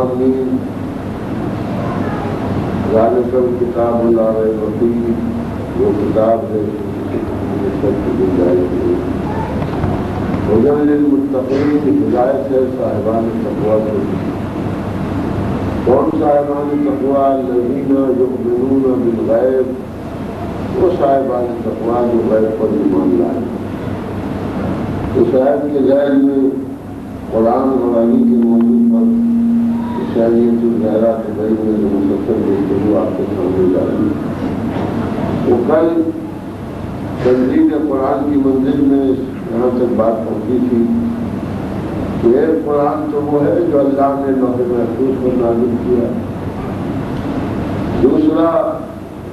آمین ذالک الکتاب لا ریب فیہ، وہ کتاب ہے شک کی گنجائش نہیں۔ ہدی للمتقین، ہدایت ہے صاحبان تقویٰ کو۔ کون صاحبان تقویٰ؟ الذین یؤمنون بالغیب، وہ صاحبان تقویٰ جو غیب پر ایمان لائے۔ اس آیت کے ذیل میں قرآن اور علی کے موضوع پر شریعت الغیرات بھائی میں جو مسلسل گفتگو آپ کے سامنے جاری ہے، وہ کل تجدید قرآن کی منزل میں یہاں تک بات پہنچی تھی کہ ایک قرآن تو وہ ہے جو اللہ نے لوح محفوظ پر نازل کیا، دوسرا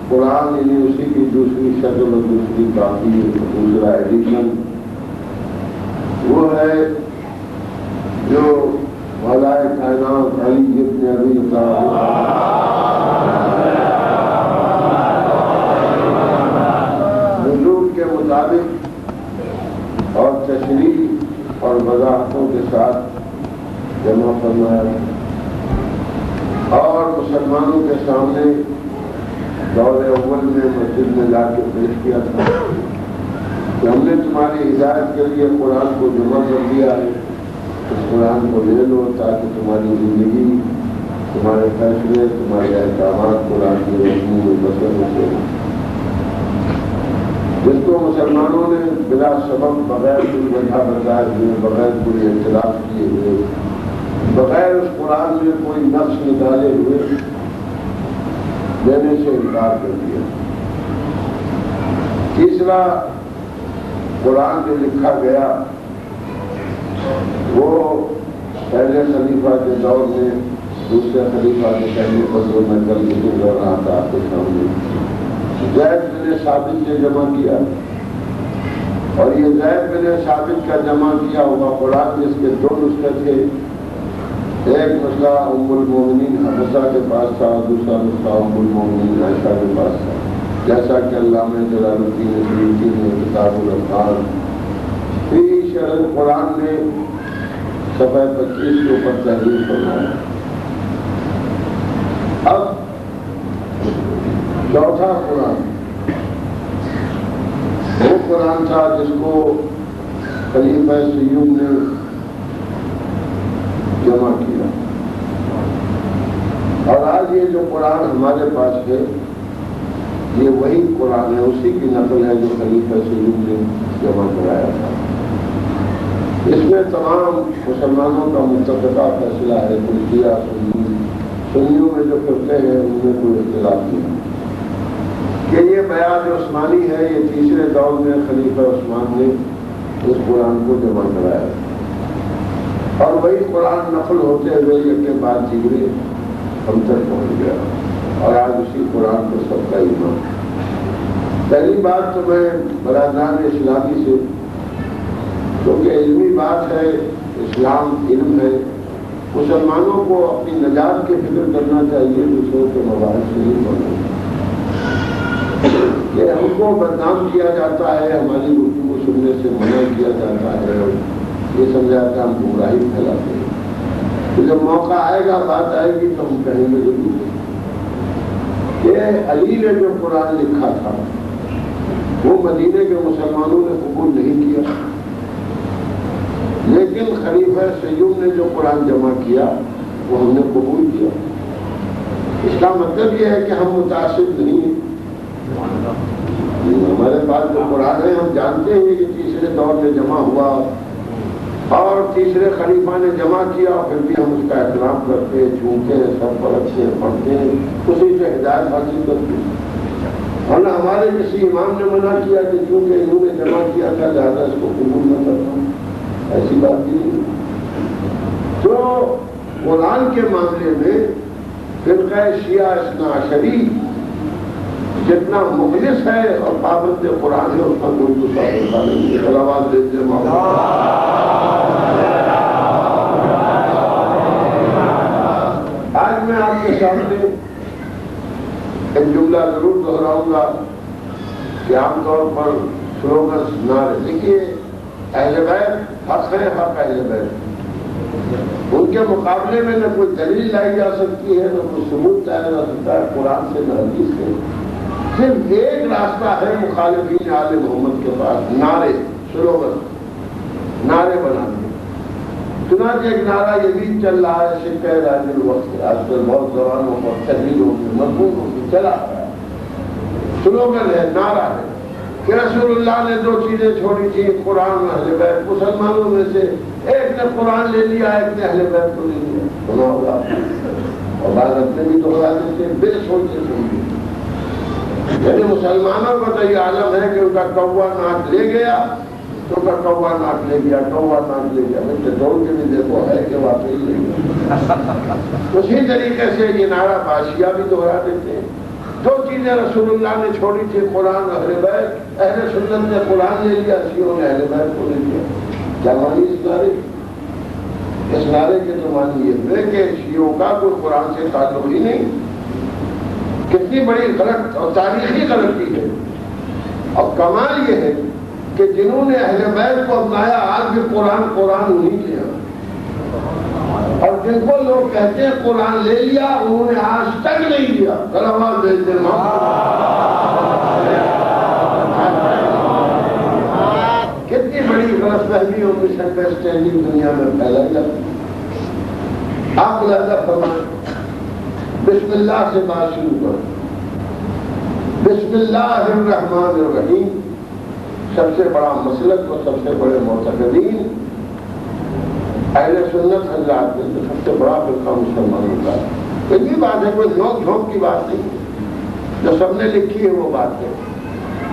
قرآن یعنی اسی کی دوسری شکل اور دوسری کاپی، دوسرا ایڈیشن وہ ہے جو مولائے کائنات علی ابن ابی طالب نزول کے مطابق اور تشریح اور وضاحتوں کے ساتھ جمع فرمایا اور مسلمانوں کے سامنے دور اول میں مسجد میں لا کے پیش کیا تھا کہ ہم نے تمہاری ہدایت کے لیے قرآن کو جمع کر دیا ہے، اس قرآن کو لے لو تاکہ تمہاری زندگی، تمہارے فیصلے، تمہارے احکامات قرآن کی روشنی میں بسر ہوتے ہیں۔ جس کو مسلمانوں نے بلا سبب، بغیر کوئی وجہ بتائے ہوئے، بغیر کوئی اختلاف کیے ہوئے، بغیر اس قرآن میں کوئی نقص نکالے ہوئے لینے سے انکار کر دیا۔ تیسرا قرآن جو لکھا گیا وہ پہلے خلیفہ کے دور میں، دوسرے خلیفہ کے کہنے پر جو میں کل ذکر کر رہا تھا آپ کے سامنے، زید بن ثابت نے جمع کیا، اور یہ زید بن ثابت کا جمع کیا ہوا قرآن جس کے دو نسخے تھے، ایک نسخہ ام المومنین حفصہ کے پاس تھا، دوسرا نسخہ ام المومنین عائشہ کے پاس تھا، جیسا کہ علامہ جلال الدین سیوطی نے کتاب الافغان فی شرح القرآن میں صفحہ 25 کے اوپر تحریر فرمایا۔ اب چوتھا قرآن وہ قرآن تھا جس کو خلیفہ سیوم نے جمع کیا، اور آج یہ جو قرآن ہمارے پاس ہے یہ وہی قرآن ہے، اسی کی نقل ہے جو خلیفہ سیوم نے جمع کرایا تھا۔ اس میں تمام مسلمانوں کا متفقہ فیصلہ ہے، ملکیہ سنیوں میں جو فرقے ہیں ان میں کوئی اختلاف نہیں کہ یہ بیعت عثمانی ہے، یہ تیسرے دور میں خلیفہ عثمان نے اس قرآن کو جمع کرایا، اور وہی قرآن نقل ہوتے ہوئے ایک کے بعد دیگرے ہم تک پہنچ گیا، اور آج اسی قرآن پر سب کا ایمان۔ پہلی بات تو میں برادران اسلامی سے، کیونکہ علمی بات ہے، اسلام علم ہے، مسلمانوں کو اپنی نجات کی فکر کرنا چاہیے، دوسروں کے مباحث سے نہیں بننا۔ کہ ہم کو بدنام کیا جاتا ہے، ہماری گفتگو سننے سے منع کیا جاتا ہے، یہ سمجھا کہ ہم گمراہی پھیلاتے ہیں۔ تو جب موقع آئے گا، بات آئے گی تو ہم کہیں گے ضرور کہ علی نے جو قرآن لکھا تھا وہ مدینے کے مسلمانوں نے قبول نہیں کیا، لیکن خلیفہ سیوم نے جو قرآن جمع کیا وہ ہم نے قبول کیا۔ اس کا مطلب یہ ہے کہ ہم متعصب نہیں ہیں، ہمارے پاس جو قرآن ہے ہم جانتے ہیں کہ تیسرے دور میں جمع ہوا اور تیسرے خلیفہ نے جمع کیا، اور پھر بھی ہم اس کا احترام کرتے ہیں، چھوتے ہیں، سب پڑھتے ہیں، پڑھتے ہیں، اسی سے ہدایت حاصل کرتے ہیں۔ اور نہ ہمارے کسی امام نے منع کیا کہ چونکہ انہوں نے جمع کیا تھا لہٰذا اس کو قبول نہ کرنا، ایسی بات نہیں۔ تو قرآن کے معاملے میں فرقہ شیعہ اثنا عشری جتنا مخلص ہے اور پابند قرآن ہے اس کا کوئی دوسرا فرقہ نہیں ہے۔ صلوات دیتے آج میں آپ کے سامنے ایک جملہ ضرور دہراؤں گا کہ عام طور پر سلوگنس نہ رہے۔ دیکھیے اہل بیت حق ہے، حق اہل بیت، ان کے مقابلے میں نہ کوئی دلیل لائی جا سکتی ہے، نہ کوئی ثبوت لایا جا سکتا ہے قرآن سے نہ حدیث سے۔ صرف ایک راستہ ہے مخالفین آل محمد کے پاس، نعرے، سلوگن، نعرے بنانے۔ چنانچہ ایک نعرہ یہ بھی چل رہا ہے، سکہ راج الوقت، آج کل بہت زبانوں پر تحریر ہوگی، مضمون ہوگی، چلا رہا ہے، سلوگن ہے، نعرہ ہے کہ رسول اللہ نے دو چیزیں چھوڑی تھی، قرآن و اہل بیت۔ مسلمانوں میں سے ایک نے قرآن لے لیا، ایک نے اہل بیت کو لے لیا، سنا ہوگا، اور بعض اپنے بھی دوہرا دیتے بے سوچے سمجھے۔ یعنی مسلمانوں کو تو یہ عالم ہے کہ ان کا کوا ناک لے گیا تو ان کا کوا ناک لے گیا، کوا ناک لے گیا، بچے دوڑ کے بھی دیکھو ہے کہ واقعی لے گیا۔ اسی طریقے سے یہ نعرہ باشیہ بھی دوہرا دیتے ہیں۔ دو چیزیں رسول اللہ نے چھوڑی تھی، قرآن اہل بیت۔ اہل سنت نے قرآن لے لیا، شیعوں نے اہل بیت کو لے لیا۔ کیا مانی اس نعرے؟ اس نعرے کے تو مانی یہ ہوئے کہ شیعوں کا کوئی قرآن سے تعلق ہی نہیں۔ کتنی بڑی غلط اور تاریخی غلطی ہے۔ اور کمال یہ ہے کہ جنہوں نے اہل بیت کو اپنایا آج بھی قرآن نہیں کیا، اور جن کو لوگ کہتے ہیں قرآن لے لیا، انہوں نے آج تک نہیں لیا۔ کلمات بھیجتے کتنی بڑی غلط فہمی اور مس انڈرسٹینڈنگ دنیا میں پھیلائی جاتی ہے۔ آپ لہذا فرمائیں، بسم اللہ سے بات شروع کرو۔ بسم اللہ الرحمن الرحیم۔ سب سے بڑا مسلک اور سب سے بڑے معتقدین اہل سنت حضرات میں سب سے بڑا فرقہ مسلمانوں کا ہے۔ یہ بات ہے، کوئی نوک جھونک کی بات نہیں، جو سب نے لکھی ہے وہ بات ہے۔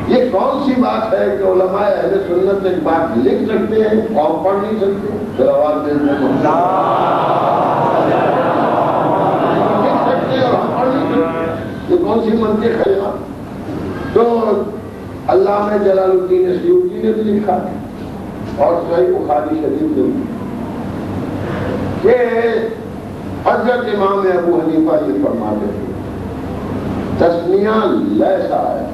یہ کون سی بات ہے کہ علماء اہل سنت ایک بات لکھ سکتے ہیں اور پڑھ نہیں سکتے؟ صلوات دیتے ہیں، لکھ سکتے ہیں اور ہم پڑھ نہیں سکتے، یہ کون سی منطق ہے؟ تو علامہ جلال الدین سیوطی نے بھی لکھا اور صحیح بخاری شریف نے بھی کہ حضرت امام ابو حنیفہ یہ فرماتے تھے، تسمیہ لیسا ہے،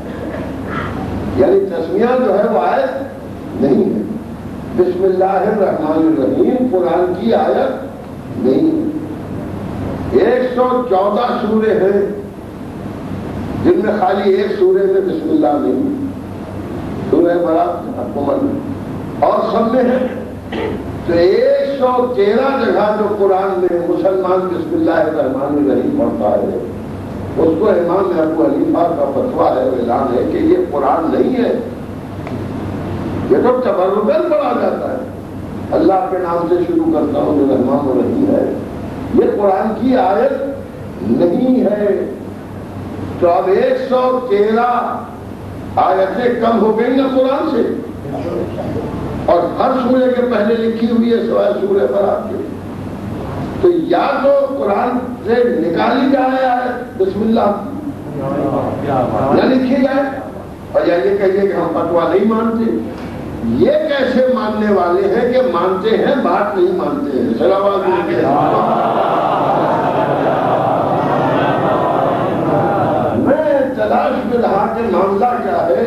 یعنی تسمیہ جو ہے وہ آیت نہیں ہے۔ بسم اللہ الرحمن الرحیم قرآن کی آیت نہیں ہے۔ 114 سورے ہیں جن میں خالی ایک سورے میں بسم اللہ نہیں، سورہ برات آپ کو معلوم، اور سب میں ہے۔ تو 113 جگہ جو قرآن میں مسلمان بسم اللہ الرحمن الرحیم پڑھتا ہے، اس کو امام ابو حنیفہ کا فتویٰ ہے، اعلان ہے کہ یہ قرآن نہیں ہے، یہ تو تبرکاً پڑھا جاتا ہے۔ اللہ کے نام سے شروع کرتا ہوں جو رحمان الرحیم ہے، یہ قرآن کی آیت نہیں ہے۔ تو اب 113 آیتیں کم ہو گئی نا قرآن سے، اور ہر سورے کے پہلے لکھی ہوئی ہے سوائے سورہ برات کے۔ تو یا تو قرآن سے نکالی جائے ہے بسم اللہ نہ لکھی جائے، اور یا یہ کہیے کہ ہم فتویٰ نہیں مانتے۔ یہ کیسے ماننے والے ہیں کہ مانتے ہیں بات نہیں مانتے ہیں؟ صلوات میں تلاش میں رہا کہ معاملہ کیا ہے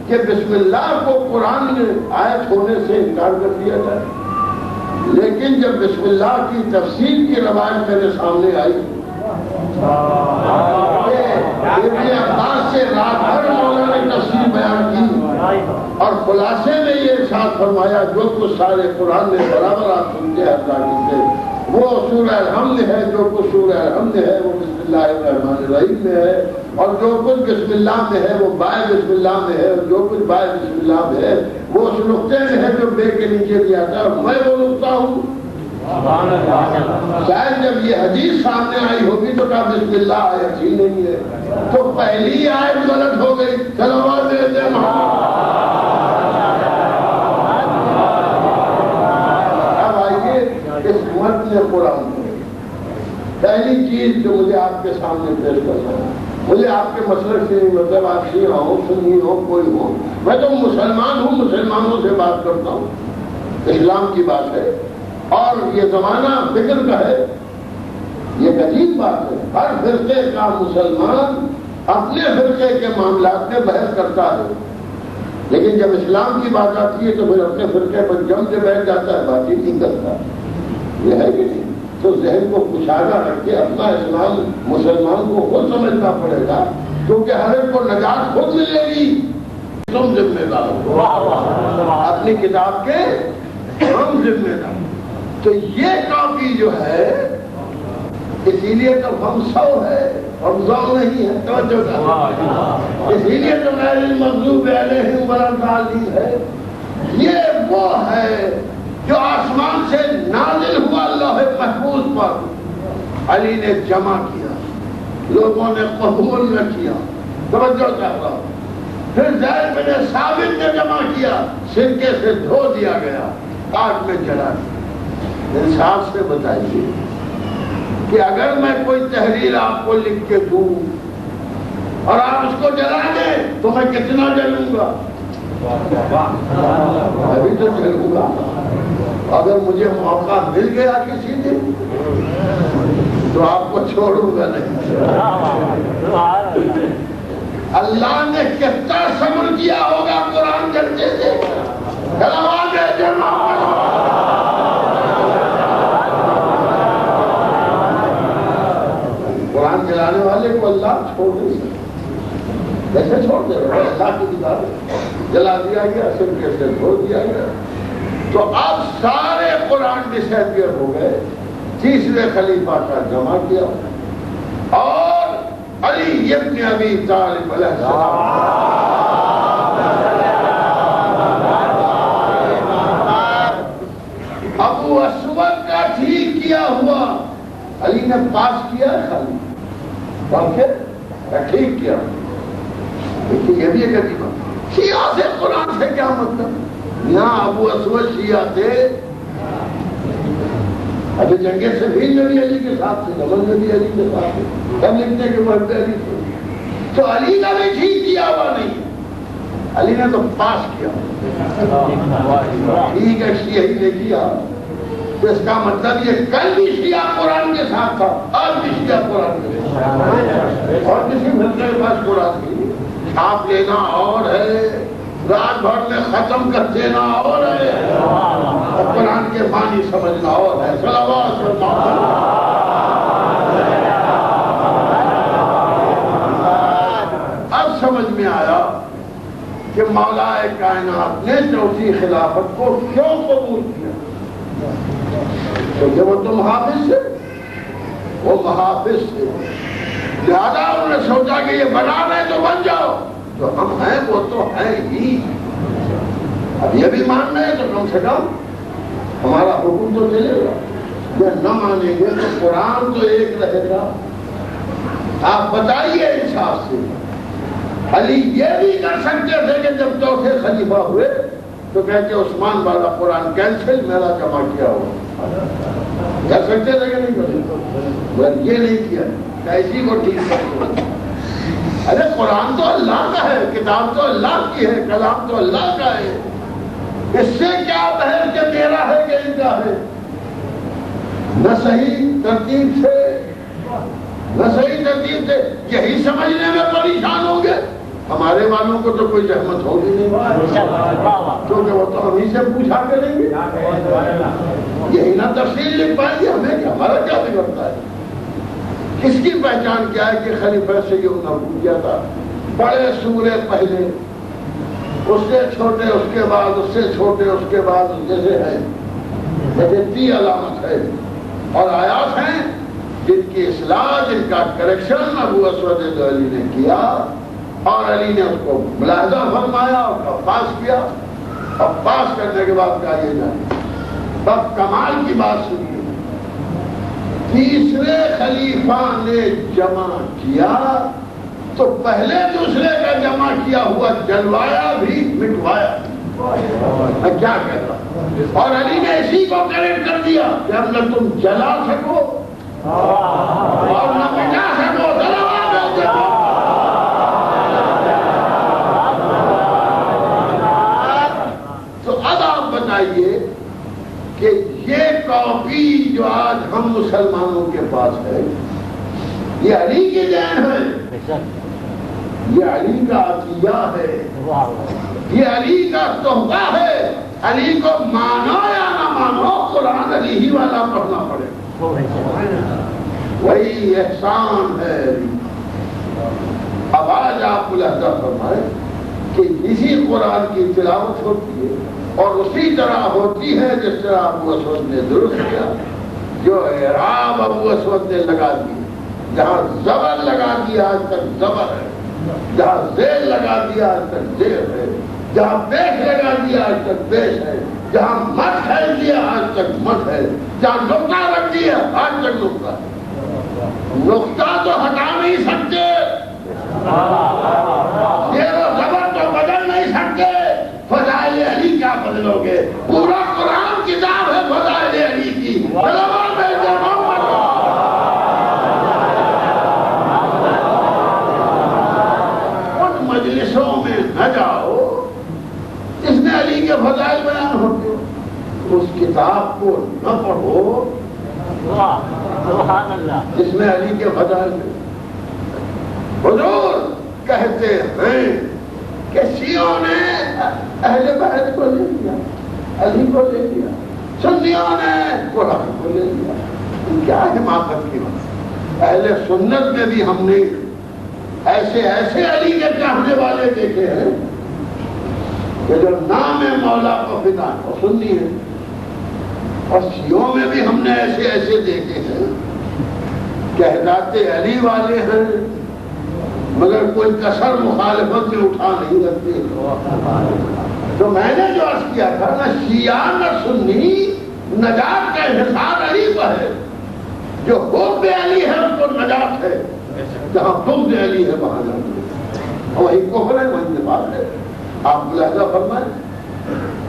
کہ بسم اللہ کو قرآن میں آیت ہونے سے انکار کر دیا جائے، لیکن جب بسم اللہ کی تفسیر کی روایت میرے سامنے آئی ابن عباس سے رات بھر مولانا نے تفسیر بیان کی اور خلاصے میں یہ ارشاد فرمایا جو کچھ سارے قرآن میں برابر آپ سنتے ہیں اللہ سے وہ سورہ الحمد ہے، جو کچھ سورہ الحمد ہے وہ بسم اللہ الرحمن الرحیم میں ہے، اور جو کچھ بسم اللہ میں ہے وہ بائے بسم اللہ میں ہے، اور جو کچھ بائے بسم اللہ میں ہے وہ اس نقطے میں ہے جو بے کے نیچے دیا تھا، اور میں وہ نقطہ ہوں۔ شاید جب یہ حدیث سامنے آئی ہوگی تو کہا بسم اللہ آیت ہی نہیں ہے، تو پہلی آیت غلط ہو گئی۔ صلوات دیتے محمد۔ اب آئیے اس متن قرآن میں پہلی چیز جو مجھے آپ کے سامنے پیش کرنا ہے، مجھے آپ کے مسلک سے مطلب آپ شیعہ ہو، سنی ہو، کوئی ہو، میں تو مسلمان ہوں، مسلمانوں سے بات کرتا ہوں، اسلام کی بات ہے، اور یہ زمانہ فکر کا ہے، یہ عجیب بات ہے۔ ہر فرقے کا مسلمان اپنے فرقے کے معاملات میں بحث کرتا ہے، لیکن جب اسلام کی بات آتی ہے تو پھر اپنے فرقے پر جم کے بیٹھ جاتا ہے، بات ہی نہیں کرتا۔ یہ ہے کہ نہیں؟ تو ذہن کو کشادہ رکھ کے اپنا اسلام مسلمان کو خود سمجھنا پڑے گا، کیونکہ ہر ایک کو نجات خود ملے گی، تم ذمہ دار ہو اپنی کتاب کے، ہم ذمہ دار۔ تو یہ کاپی جو ہے، اسی لیے تو ہم 100 ہے، ہم 100 نہیں ہے، توجہ کرنا، اسی لیے تو غیر المغضوب علیہم ولا الضالین ہے۔ یہ وہ ہے جو آسمان سے نازل ہوا اللہ محفوظ پر، علی نے جمع کیا، لوگوں نے قبول نہ کیا، توجہ کر رہا ہوں۔ پھر زید بن ثابت نے جمع کیا، سرکے سے دھو دیا گیا، آگ میں جلا دیا۔ انصاف سے بتائیے کہ اگر میں کوئی تحریر آپ کو لکھ کے دوں اور آپ اس کو جلا دیں تو میں کتنا جلوں گا؟ ابھی تو جلوں گا۔ اگر مجھے موقع مل گیا کسی دن تو آپ کو چھوڑوں گا نہیں۔ اللہ نے کتنا صبر کیا ہوگا قرآن جلتے سے، قرآن جلانے والے کو اللہ چھوڑ نہیں سکتا، کیسے چھوڑ دے رہے؟ اللہ کی کتاب جلا دیا گیا، سرکے سے دھو دیا گیا۔ تو اب سارے قرآن ڈس ایپیئر ہو گئے، تیسرے خلیفہ کا جمع کیا، اور علی ابن ابی طالب علیہ السلام ابو اسود کا ٹھیک کیا ہوا علی نے پاس کیا خالی، ٹھیک کیا۔ یہ بھی ایک عجیب بات، شیعہ سے قرآن سے کیا مطلب؟ یہاں ابو اسود شیعہ تھے، ابھی جنگ صفین میں بھی علی کے ساتھ تھے، جبل میں بھی علی کے ساتھ تھے، سب لکھنے کے بعد علی تھے، تو علی کا بھی ٹھیک کیا ہوا نہیں، علی نے تو پاس کیا۔ ٹھیک ہے، شیعہ ہی نے کیا، تو اس کا مطلب یہ کل بھی شیعہ قرآن کے ساتھ تھا، آج بھی شیعہ قرآن کے ساتھ، اور کسی فرقے کے پاس قرآن کی چھاپ لینا اور ہے، رات بھر میں ختم کر دینا اور ہے، اور قرآن کے معنی سمجھنا اور ہے۔ صلوات اب سمجھ میں آیا کہ مولا کائنات نے چوتھی خلافت کو کیوں قبول کیا؟ کیونکہ وہ تو محافظ تھے، وہ محافظ تھے، لہذا انہوں نے سوچا کہ یہ بنا رہے تو بن جاؤ، جو ہم ہیں وہ تو ہیں ہی، اب یہ بھی مان رہے ہیں تو کم سے کم ہمارا حکم تو چلے گا، یہ نہ مانیں گے تو قرآن تو ایک رہے گا۔ آپ بتائیے انصاف سے، علی یہ بھی کر سکتے تھے کہ جب چوتھے خلیفہ ہوئے تو کہتے عثمان والا قرآن کینسل، میرا جمع کیا ہوا، کر سکتے تھے کہ نہیں کر سکتے؟ یہ نہیں کیا، ایسی کو ٹھیک کرتے۔ ارے قرآن تو اللہ کا ہے، کتاب تو اللہ کی ہے، کلام تو اللہ کا ہے، اس سے کیا بحث کہ میرا ہے کہ ان کا ہے؟ نہ صحیح ترتیب سے، نہ صحیح ترتیب سے، یہی سمجھنے میں پریشان ہوں گے۔ ہمارے والوں کو تو کوئی زحمت ہوگی نہیں، کیونکہ وہ تو ہم ہی سے پوچھا کریں گے، یہی نہ تفصیل لکھ پائیں گے، ہمیں کیا، ہمارا کیا بگڑتا ہے؟ کس کی پہچان کیا ہے کہ خلیفہ سے یہ نہ پوچھا تھا؟ بڑے سورے پہلے، اس سے چھوٹے، اس کے بعد اس سے چھوٹے، اس کے بعد جیسے ہے، جیسے علامت ہے، اور آیات ہیں جن کی اصلاح، جن کا کریکشن ابو اسود علی نے کیا، اور علی نے اس کو ملاحظہ فرمایا اور پاس کیا، اور پاس کرنے کے بعد کہا یہ جائے۔ تب کمال کی بات سنیے، تیسرے خلیفہ نے جمع کیا تو پہلے دوسرے کا جمع کیا ہوا جلوایا بھی، مٹوایا میں کیا کہہ رہا، اور علی نے اسی کو کریکٹ کر دیا کہ اب نہ تم جلا سکو اور نہ مٹا سکو، تو اب آپ بتائیے کہ یہ کاپی جو آج ہم مسلمانوں کے پاس ہے، یہ علی کی دین ہے، یہ علی کا عطیہ ہے، یہ علی کا تحفہ ہے، علی کو مانو یا نہ مانو قرآن علی ہی والا پڑھنا پڑے گا، وہی احسان ہے علی۔ اب آج آپ ملاحظہ فرمائے کہ اسی قرآن کی تلاوت ہوتی ہے اور اسی طرح ہوتی ہے جس طرح ابو اسود نے درست کیا، جو اعراب ابو اسود نے لگا دی، جہاں زبر لگا دیا آج تک زبر ہے، جہاں زیر لگا دیا آج تک زیر ہے، جہاں پیش لگا دیا آج تک پیش ہے، جہاں مت کھیل دیا آج تک مت ہے، جہاں نقطہ رکھ دیا آج تک نقطہ ہے۔ نقطہ تو ہٹا نہیں سکتے، زیر و زبر تو بدل نہیں سکتے، فضائل علی کیا بدلو گے؟ پورا قرآن کتاب ہے فضائل علی کی۔ ان مجلسوں میں نہ جاؤ جس میں علی کے فضائل بیان ہوتے، اس کتاب کو نہ پڑھو جس میں علی کے فضائل ہیں۔ حضور کہتے ہیں کہ شیعوں نے اہل بیت کو لے لیا، علی کو لے لیا، سنیوں نے قرآن کو لے لیا۔ کیا حماقت کی بات! اہل سنت میں بھی ہم نے ایسے علی کے چاہنے والے دیکھے ہیں کہ جو نام مولا کو فدا وہ سنی ہے، اور شیعوں میں بھی ہم نے ایسے دیکھے ہیں کہ حضرات علی والے ہیں مگر کوئی کسر مخالفت میں اٹھا نہیں رکھتے۔ تو میں نے جو عرض کیا تھا نہ شیعہ نہ سنی، نجات کا انحصار علی پر ہے۔ جو حب علی ہے اس کو نجات ہے، جہاں بغض علی ہے وہاں جاتے ہیں، اور وہی کفر ہے وہی نفاق ہے۔ آپ ملاحظہ فرمائیں،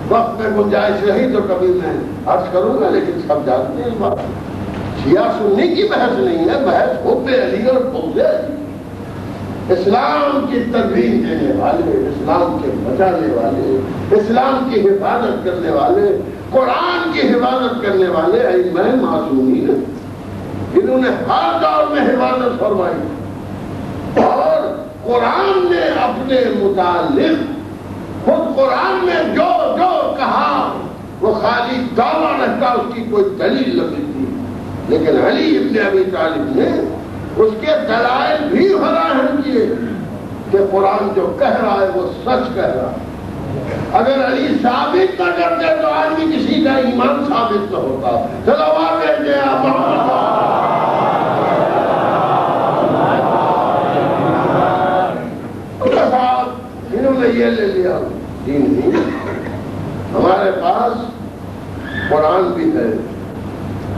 وقت میں گنجائش رہی تو کبھی میں عرض کروں گا، لیکن سب جانتے ہیں اس بات۔ شیعہ سنی کی بحث نہیں ہے، بحث حب علی اور بغض علی۔ اسلام کی تدبیر دینے والے، اسلام کے بچانے والے، اسلام کی حفاظت کرنے والے، قرآن کی حفاظت کرنے والے ائمہ معصومین ہیں، جنہوں نے ہر دور میں حفاظت فرمائی، اور قرآن نے اپنے متعلق خود قرآن میں جو کہا وہ خالی دعویٰ رہتا، اس کی کوئی دلیل نہیں تھی، لیکن علی ابن ابی طالب نے اس کے دلائل بھی فراہم کیے کہ قرآن جو کہہ رہا ہے وہ سچ کہہ رہا ہے۔ اگر علی ثابت نہ کرتے تو آج بھی کسی کا ایمان ثابت نہ ہوتا۔ چلو آگے جائیں آپ انہوں نے یہ لے لیا دین نہیں۔ ہمارے پاس قرآن بھی ہے،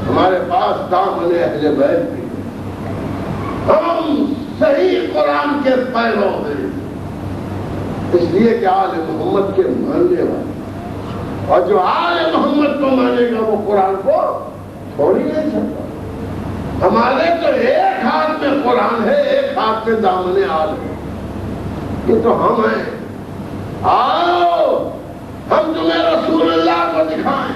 ہمارے پاس دامن اہل بیت بھی، ہم صحیح قرآن کے پیرو ہیں، اس لیے کہ آل محمد کے ماننے والے، اور جو آل محمد کو مانے گا وہ قرآن کو چھوڑ ہی نہیں سکتا۔ ہمارے تو ایک ہاتھ میں قرآن ہے، ایک ہاتھ میں دامن آل ہے، یہ تو ہم ہیں۔ آؤ ہم تمہیں رسول اللہ کو دکھائیں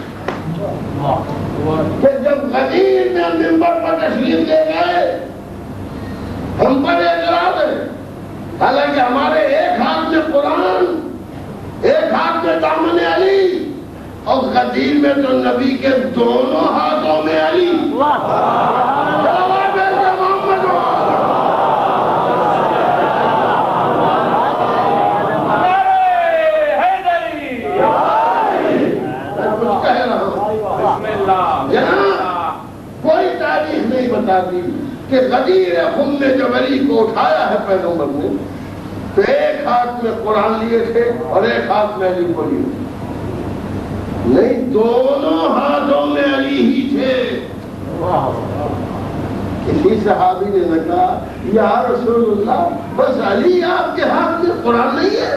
کہ جب غدیر میں منبر پر تشریف لے گئے ہم پر اعتراض ہے، حالانکہ ہمارے ایک ہاتھ میں قرآن، ایک ہاتھ میں دامن علی، اور غدیر میں تو نبی کے دونوں ہاتھوں میں علی۔ کوئی تاریخ نہیں بتاتی کہ غدیر خم میں جب علی کو اٹھایا ہے پیغمبر نے تو ایک ہاتھ میں قرآن لیے تھے اور ایک ہاتھ میں علی کو لیے تھے، نہیں، دونوں ہاتھوں میں علی ہی تھے۔ کسی صحابی نے نہ کہا یا رسول اللہ بس علی آپ کے ہاتھ میں قرآن نہیں ہے،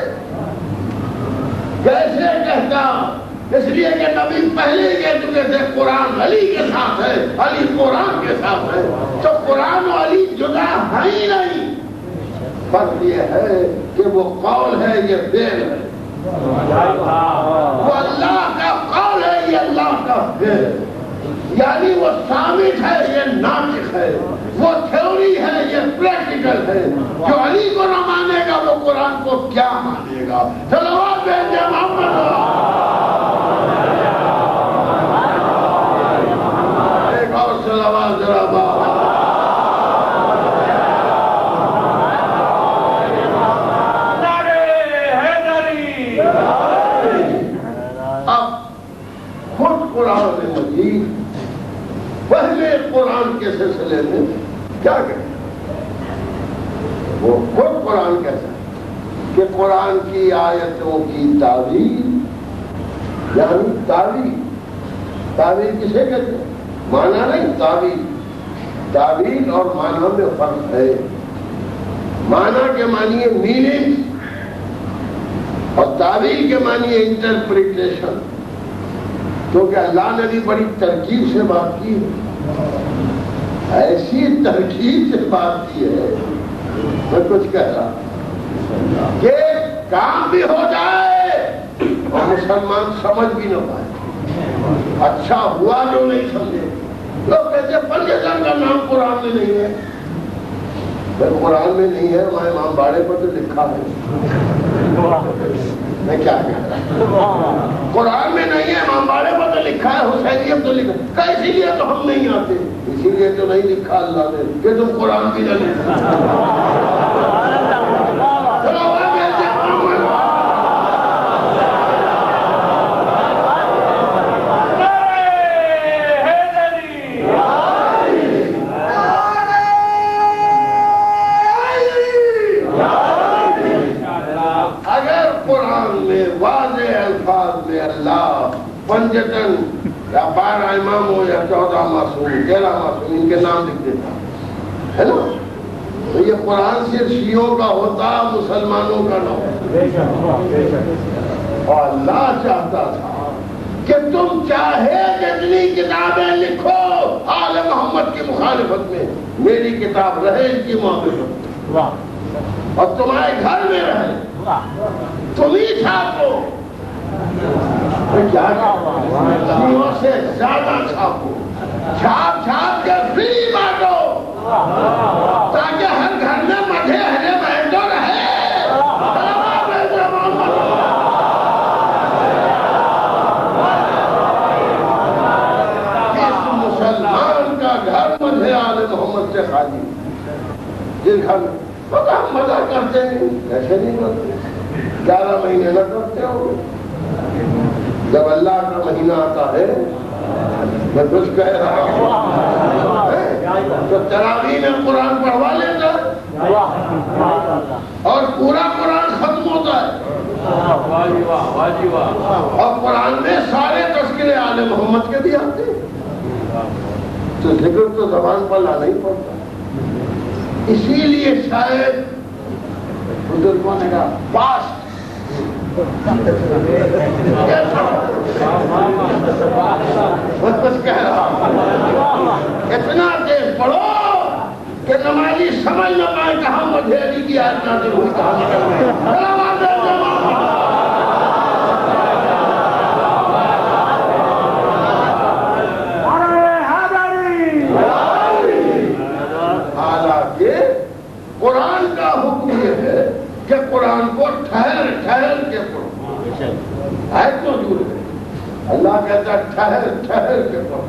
کیسے کہتا؟ اس لیے کہ نبی پہلے کہہ چکے تھے قرآن علی کے ساتھ ہے، علی قرآن کے ساتھ ہے، تو قرآن و علی جدا ہے ہی نہیں۔ فرق یہ ہے کہ وہ قول ہے، یہ فعل ہے، وہ اللہ کا قول ہے، یہ اللہ کا فعل ہے، یعنی وہ ثابت ہے، یہ ناطق ہے، وہ تھیوری ہے، یہ پریکٹیکل ہے۔ جو علی کو نہ مانے گا وہ قرآن کو کیا مانے گا؟ چلو آپ محمد وہ خود قرآن کہتا ہے کہ قرآن کی آیتوں کی تعویل، یعنی تعویل کسے کہتے ہیں؟ معنی نہیں، تعویل اور معنی میں فرق ہے۔ معنی کے معنی ہے میننگ اور تعویل کے معنی ہے انٹرپریٹیشن، کیونکہ اللہ نے بھی بڑی ترکیب سے بات کی ہے، ایسی ترکیب سے بات کی ہے، میں کچھ کہہ رہا کہ کام بھی ہو جائے اور مسلمان سمجھ بھی نہ پائے۔ اچھا ہوا جو نہیں سمجھے، لوگ کہتے ہیں پنجتن کا نام قرآن میں نہیں ہے۔ قرآن میں نہیں ہے، وہاں امام باڑے پر تو لکھا ہے، میں کیا کہہ رہا، قرآن میں نہیں ہے، امام باڑے پر تو لکھا ہے، حسینیت تو لکھا ہے، اسی لیے تو ہم نہیں آتے، اسی لیے تو نہیں لکھا اللہ نے کہ تم قرآن بھی نہ لکھا۔ پنجتن یا 12 امام ہو یا 14 معصوم، 13 معصوم، ان کے نام لکھ دیتا ہے نا، تو یہ قرآن صرف شیعوں کا ہوتا، مسلمانوں کا نہ ہوتا۔ اور اللہ چاہتا تھا کہ تم چاہے جتنی کتابیں لکھو آل محمد کی مخالفت میں، میری کتاب رہے ان کی محبت میں، اور تمہارے گھر میں رہے، تم ہی چھاپو، شیعوں سے زیادہ چھاپو، چھاپ چھاپ کے فری بانٹو، تاکہ ہر گھر میں مدح اہل بیت تو رہے۔ اس مسلمان کا گھر مدح آل محمد سے خالی، جس گھر میں پتہ ہم مزہ کرتے نہیں، ایسے نہیں کرتے، 11 مہینے نہ کرتے ہو، جب اللہ کا مہینہ آتا ہے، میں کچھ کہہ رہا ہوں، تو تراویح میں قرآن پڑھوا لیتا ہے اور پورا قرآن ختم ہوتا ہے، اور قرآن میں سارے تذکرے آل محمد کے بھی آتے ہیں، تو ذکر تو زبان پر لا نہیں پڑتا۔ اسی لیے شاید بزرگوں نے کہا پاسٹ کچھ کہہ رہا اتنا تیز پڑھو کہ نمازی سمجھ نہ پائے کہاں مدھیری کی آیت نازل ہوئی، حالانکہ قرآن کا حکم یہ ہے کہ قرآن کو ٹھہر کے پڑھو، آیت موجود ہے، اللہ کہتا ہے ٹھہر کے پڑھو،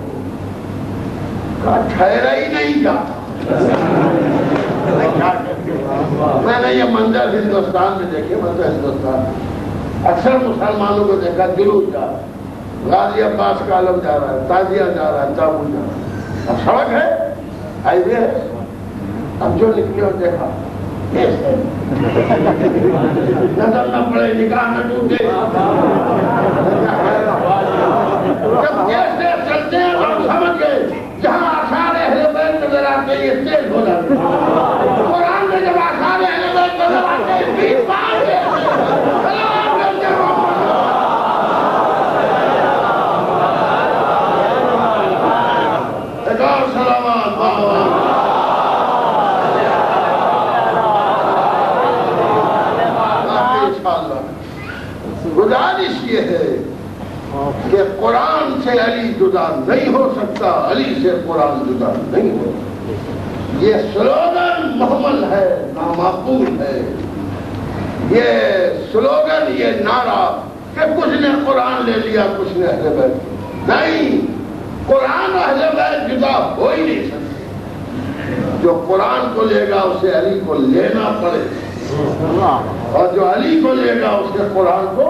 کہا ٹھہرا ہی نہیں جاتا۔ میں نے یہ منظر ہندوستان میں دیکھے، منظر ہندوستان اکثر مسلمانوں کو دیکھا، جلوس جا رہا ہے، غازی عباس کا عالم جا رہا ہے، تازیہ جا رہا ہے، تابوت جا رہا ہے، اب سڑک ہے، ہائی وے ہے، اب جو نکلے اور دیکھا نظر نہ پڑے، نگاہ نہ ٹوٹے، جب کیسے چلتے ہیں ہم سمجھ گئے، جہاں آثار اہل بیت نظر آتے ہیں یہ تیز ہو جاتے ہیں، قرآن میں جب آثار اہل بیت نظر آتے ہیں بیچ پار گئے، گزارش یہ ہے کہ قرآن سے علی جدا نہیں ہو سکتا، علی سے قرآن جدا نہیں ہو سکتا۔ یہ سلوگن محمل ہے، نامعقول ہے، یہ سلوگن، یہ نعرہ کہ کچھ نے قرآن لے لیا کچھ نے اہل بیت، نہیں، قرآن اہل بیت جدا ہو ہی نہیں سکتے۔ جو قرآن کو لے گا اسے علی کو لینا پڑے، اور جو علی کو لے گا اس کے قرآن کو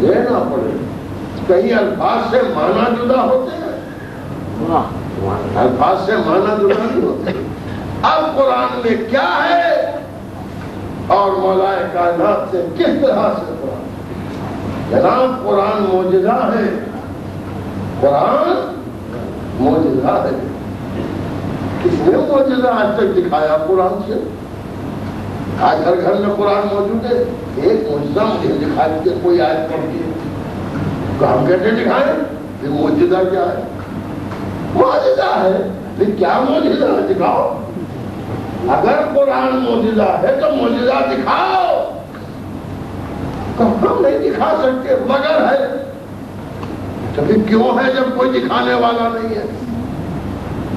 لینا پڑے۔ کہیں الفاظ سے معنی جدا ہوتے ہیں، الفاظ سے معنی جدا نہیں ہوتے۔ اب قرآن میں کیا ہے اور مولائے کائنات سے کس طرح سے قرآن، جناب قرآن معجزہ ہے، قرآن معجزہ ہے۔ کس نے معجزہ آج تک دکھایا قرآن سے؟ آج ہر گھر میں قرآن موجود ہے، ایک معجزہ مجھے دکھا دیتے کوئی آیت پڑھ کے، تو ہم کیسے دکھائیں؟ یہ معجزہ کیا ہے؟ معجزہ ہے، لیکن کیا معجزہ ہے دکھاؤ۔ اگر قرآن معجزہ ہے تو معجزہ دکھاؤ۔ تو ہم نہیں دکھا سکتے مگر ہے، تو پھر کیوں ہے جب کوئی دکھانے والا نہیں ہے؟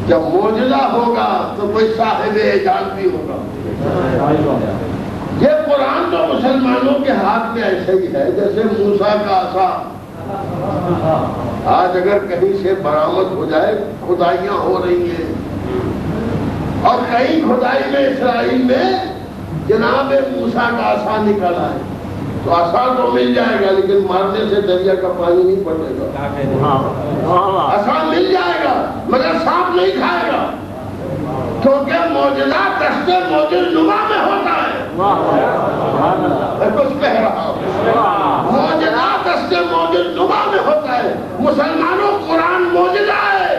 جب معجزہ ہوگا تو کوئی صاحب اعجاز بھی ہوگا۔ یہ قرآن تو مسلمانوں کے ہاتھ میں ایسے ہی ہے جیسے موسیٰ کا عصا۔ آج اگر کہیں سے برآمد ہو جائے، کھدائیاں ہو رہی ہیں اور کئی کھدائی میں اسرائیل میں جناب موسیٰ کا عصا نکل آئے، تو عصا تو مل جائے گا لیکن مارنے سے دریا کا پانی نہیں پڑے گا۔ عصا مل جائے گا مگر سانپ نہیں کھائے گا، کیونکہ معجزہ دست موجز نما میں ہوتا ہے۔ میں کچھ کہہ رہا ہوں، معجزہ دست موجز نما میں ہوتا ہے۔ مسلمانوں قرآن معجزہ ہے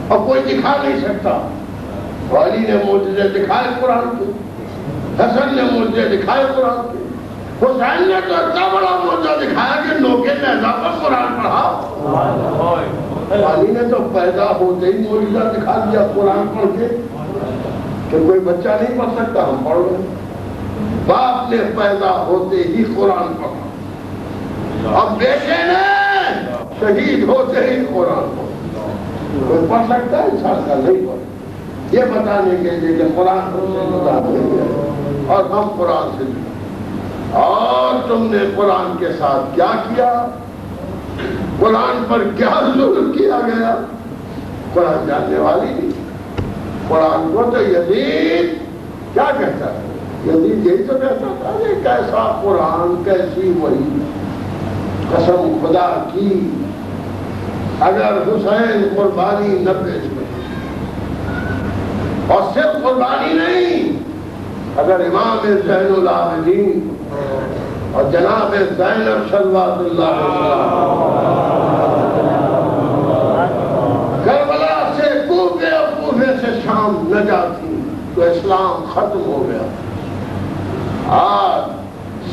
اور کوئی دکھا نہیں سکتا۔ علی نے معجزے دکھائے قرآن کے، حسن نے معجزے دکھائے قرآن کے، حسین نے تو اتنا بڑا معجزہ دکھایا کہ نوکے نیزہ پر قرآن پڑھا۔ علی نے تو پیدا ہوتے ہی معجزہ دکھا دیا قرآن پڑھ کے، کہ کوئی بچہ نہیں پڑھ سکتا، ہم پڑھ رہے ہیں۔ باپ نے پیدا ہوتے ہی قرآن پڑھا، اب بیٹے نے شہید ہوتے ہی قرآن پڑھا۔ کوئی پڑھ سکتا ہے؟ انسان کا نہیں پڑھ۔ یہ بتانے کے لیے کہ قرآن ہم سے جدا نہیں ہے اور ہم قرآن سے جدا۔ اور تم نے قرآن کے ساتھ کیا کیا؟ قرآن پر کیا ظلم کیا گیا؟ قرآن جاننے والی نہیں۔ قرآن کو تو یزید کیا کہتا ہے؟ یزید یہی تو کہتا تھا کہ کیسا قرآن، کیسی وحی، قسم خدا کی اگر حسین قربانی نہ پیش کرے، اور صرف قربانی نہیں، اگر امام زین العابدین اور جناب زینب صلوات اللہ علیہ کربلا سے کوفے اور کوفے سے شام نہ جاتی تو اسلام ختم ہو گیا۔ آج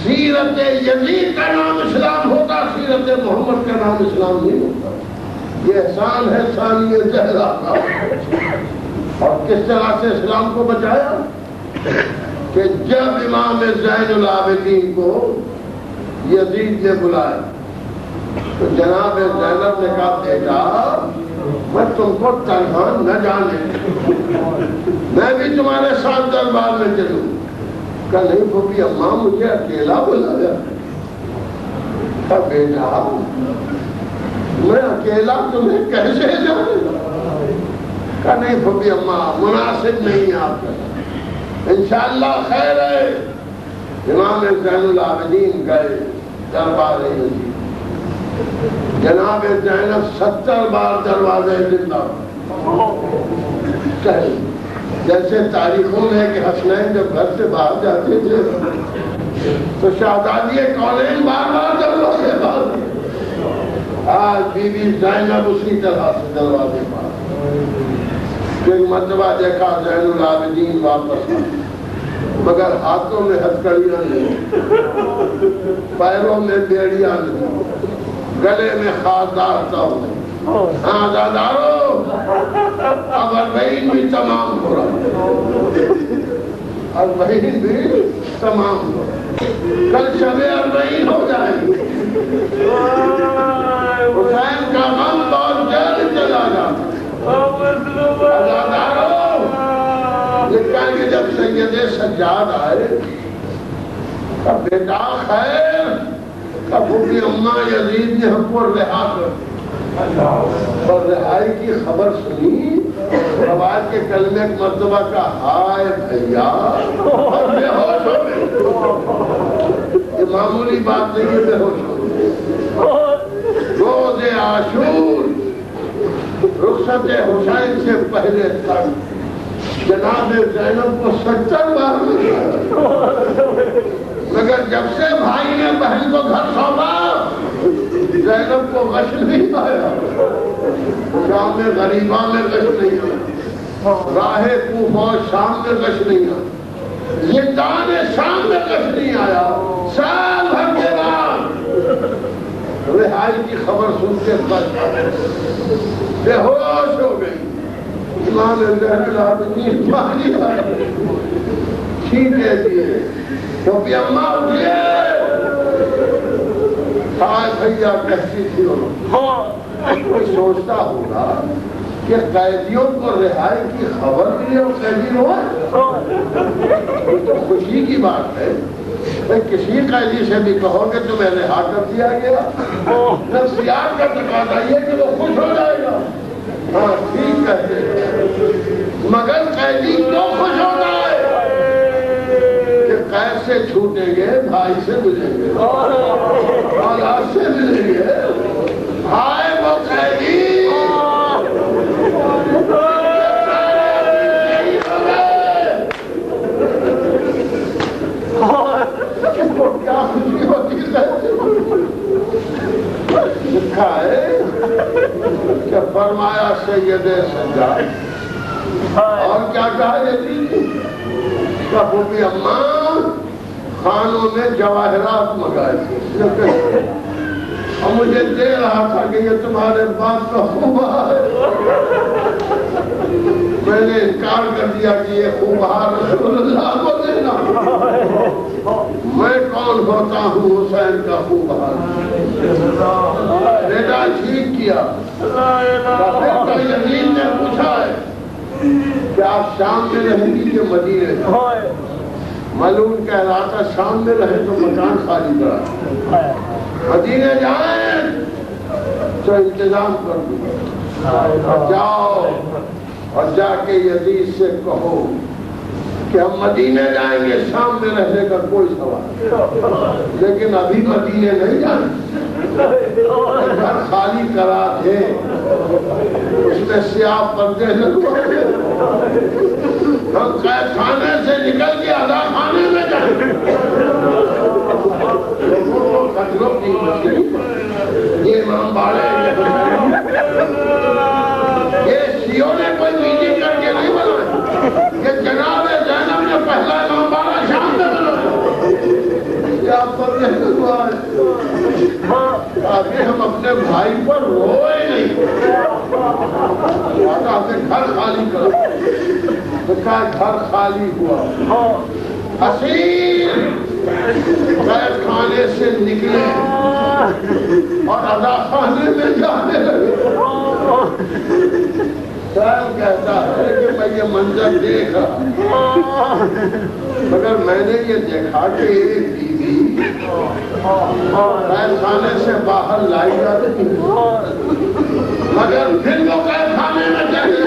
سیرت یزید کا نام اسلام ہوتا، سیرت محمد کا نام اسلام نہیں ہوتا۔ یہ احسان ہے ثانی زہرا کا۔ اور کس طرح سے اسلام کو بچایا؟ کہ جب امام زین العابدین کو یزید نے بلایا تو جناب زینب نے کہا بیٹا میں تم کو تنہا نہ جانے، میں بھی تمہارے ساتھ دربار میں چلوں۔ کہا نہیں پھوپھی اماں مجھے اکیلا بلایا۔ کہا بیٹا میں اکیلا تمہیں کیسے جانے گا؟ کہا نہیں پھوپھی اماں مناسب نہیں آپ کا، انشاءاللہ خیر ہے۔ امام زین العابدین گئے دربار یزید، جناب زینب 70 بار دروازے زندہ جیسے تاریخوں میں کہ حسنین جب گھر سے باہر جاتے تھے تو شہزادی کونین بار بار دروازے باہر۔ آج بی بی زینب اسی طرح سے دروازے باہر۔ ایک مرتبہ دیکھا زین العابدین واپس مگر ہاتھوں میں ہتھکڑیاں نہیں، پیروں میں بیڑیاں نہیں، گلے میں خاصدار تاؤ نہیں۔ ہاں دادارو اب اربعین بھی تمام ہو رہا، اربعین بھی تمام ہو رہا، کل شب اربعین ہو جائے گی۔ حسین کا غم بہت جلد چلا جاتا۔ لکھا ہے کہ جب سید سجاد آئے کہ بیٹا خیر، کہ پھوپھی اماں یزید نے ہم کو رہا کر، اور رہائی کی خبر سنی، آواز کے کلمے ایک مرتبہ کا ہائے بھیا، اور بے ہوش ہو گئے۔ یہ معمولی بات نہیں ہے، بے ہوش ہو گئے۔ روز عاشور رخصت حسین سے پہلے تک جناب زینب کو 70 بار مگر جب سے بھائی نے بہن کو گھر سونپا زینب کو غش نہیں آیا، شام میں غریباں میں غش نہیں آیا، راہ کوفہ شام میں غش نہیں آیا، زندان شام میں غش نہیں آیا، سال بھر کے بعد رہائی کی خبر سن کے بے ہوش ہو گئی۔ امام زہر العابدین پانی آئے چھینٹے دیے تو بھی اماں اٹھئے آئے بھئیا کہتی تھی کوئی سوچتا ہوگا کہ قیدیوں کو رہائی کی خبر دی اور قیدی ہوئے، یہ تو خوشی کی بات ہے۔ کسی قیدی سے بھی کہو کہ تمہیں رہا کر دیا گیا، نفسیات کا تقاضا یہ کہ وہ خوش ہو جائے گا، ہاں ٹھیک کہتے ہیں، مگر قیدی کیوں خوش ہوتا ہے کہ قید سے چھوٹیں گے، بھائی سے ملیں گے، اولاد سے ملیں گے، ہائے وہ قیدی کیا خوشی ہوتی ہے۔ لکھا ہے کہ فرمایا سید سجاد اور کیا کہا کہ اماں خانوں میں جواہرات منگائے تھے اور مجھے دے رہا تھا کہ یہ تمہارے باپ کا خوبہ ہے، میں نے انکار کر دیا کہ یہ خوبہ رسول اللہ کو دینا، میں کون ہوتا ہوں حسین کا خوبہ، بیٹا ٹھیک کیا۔ پھر یزید نے پوچھا ہے کہ آپ شام میں رہیں گی کہ مدینے؟ معلوم کہہ رہا تھا شام میں رہے تو مکان خالی کرا، مدینے جائیں تو انتظام کر دوں، جاؤ اور جا کے یزید سے کہو کہ ہم مدینے جائیں گے، شام میں رہنے کا کوئی سوال، لیکن ابھی مدینے نہیں جانا، گھر خالی کرا تھے، اس میں سیاہ پردے لگوائے، ہم قید خانے سے نکل کے ادا خانے میں جائیں، خطروں کی مسئلہ یہ امام باڑے یہ شیعوں نے کوئی میٹنگ کر کے نہیں بنایا، یہ جناب زینب نے پہلا امام باڑا شام میں بنایا، کیا پر آگے ہم اپنے بھائی پر روئے نہیں، کہ گھر خالی کرو، گھر خالی ہوا، اسیر قید خانے سے نکلے اور ادا خانے میں جانے لگے۔ سائل کہتا ہے کہ میں یہ منظر دیکھ رہا مگر میں نے یہ دیکھا کہ ایک بیوی قید خانے سے باہر لائی جاتی مگر پھر وہ قید خانے میں چلی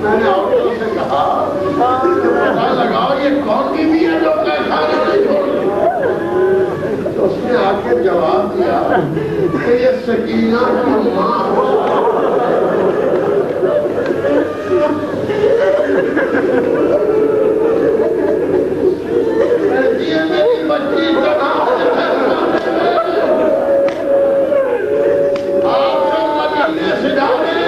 میں نے عورتوں سے کہا پتا لگاؤ یہ کون کی بھی ہے جو قید خانے نہیں چھوڑ، تو اس نے آ کے جواب دیا کہ یہ سکینہ کی ماں میری بچی آپ کو مدینے سے جانے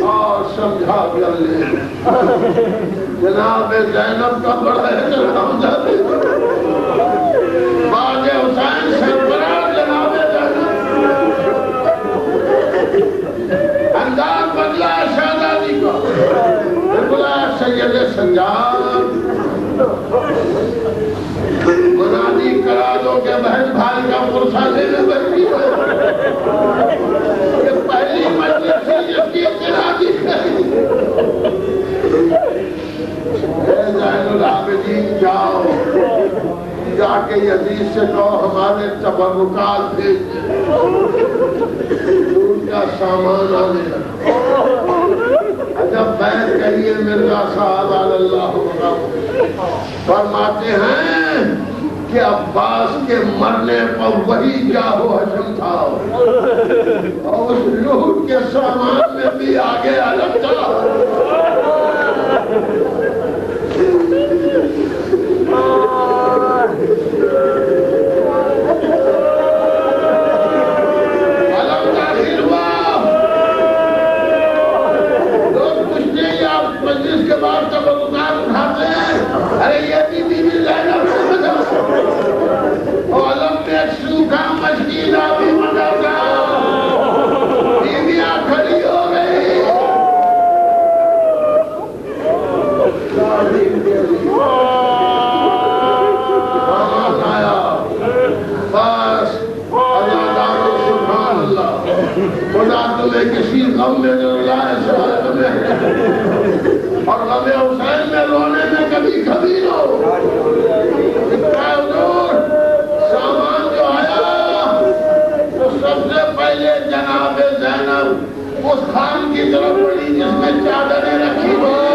اور سمجھا کر لے جناب زینب کا بڑا احترام جاتے باغ حسین سربراہ جناب زینب انداز بدلا شہزادی کا، بلا سید سجاد منادی کرا دو کہ بہن بھائی کا پرسہ لینے بیٹھی ہے، یہ پہلی مجلس واقعی عزیز سے کہو ہمارے تبرکات بھیج دودھ کا سامان آنے لگا. جب بیعت کریے مرزا صاحب اللہ ہوگا فرماتے ہیں کہ عباس کے مرنے پر وہی جاہو حشم تھا اور اس لوٹ کے سامان میں بھی آگے الگ تھا. الگ داخل ہوا. لوگ پوچھتے ہیں آپ مجلس کے بعد تب اذکار اٹھاتے ہیں. ارے یہ بھی بیوی زینب عالم میں سوکھا مشکیلا بھی مدد گا. بیویاں کھڑی ہو گئی. سامان آیا. بس اللہ دارو سبحان اللہ. خدا تمہیں کسی غم میں نہ لائے سوائے تمہیں اور غم حسین میں رونے میں کبھی کبھی نہ ہو. سامان جو آیا تو سب سے پہلے جناب زینب اس خان کی طرف بڑی جس میں چادریں رکھی ہوئی.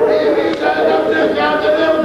بیوی زینب نے چادریں